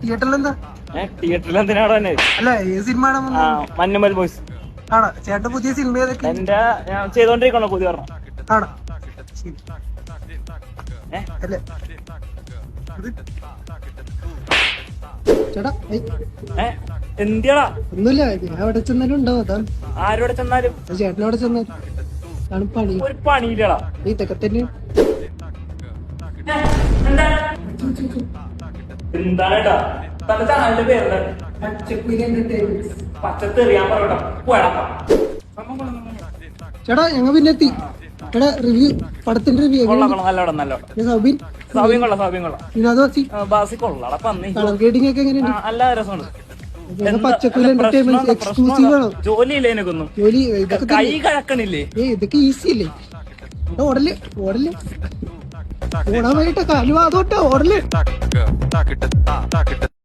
തിയേറ്ററിലെന്താ തിയേറ്ററിൽ എന്തിനാടോ തന്നെ? അല്ല ഏത് സിനിമ മഞ്ഞുമൽ ബോയ്സ് ആണോ? ചേട്ടൻ പുതിയ സിനിമ ഏതൊക്കെ എന്റെ ഞാൻ ചെയ്തോണ്ടിരിക്കണോ പുതിയ പറഞ്ഞ ആണോ? ശരി. അല്ലേ ചേട്ടാ എന്തിയാടാ? ഒന്നുമില്ല, ഞാൻ അവിടെ ചെന്നാലും ഉണ്ടാവും. അതാ ആരോടെ ചെന്നാലും ചേട്ടനവിടെ ചെന്നാലും ആണ് പണി. ഒരു പണിയില്ലടാ. ഇതൊക്കെ തന്നെ എന്താണേട്ടാ തന്റെ ചാനലിന്റെ പേര് പച്ചത്തെറിയാൻ പറയട്ടോ. ചേട്ടാ ഞങ്ങൾ പിന്നെ എത്തി. ചേട്ടാ റിവ്യൂ, പടത്തിന്റെ റിവ്യൂ നല്ലോണം സൗബിൻ സൗബിൻ കൊള്ളാം. വിനോദവാസി ബാസി കൊള്ളാടാ പന്നി. കളർ ഗ്രേഡിംഗ് ഒക്കെ എങ്ങനെയുണ്ട്? നല്ല രസമുണ്ട്. പച്ചക്കുല എന്റർടൈൻമെന്റ് എക്സ്ക്ലൂസീവ് ആണോ? ജോലിയില്ലേ എനിക്കൊന്നും, ജോലി ഇതൊക്കെ കൈ കഴക്കണില്ലേ? ഇതൊക്കെ ഈസി അല്ലേ? ഓടല്ലേ ഓടാൻ വേണ്ടിട്ട് കാലുവാതോട്ടെ ഓടല്ലേ.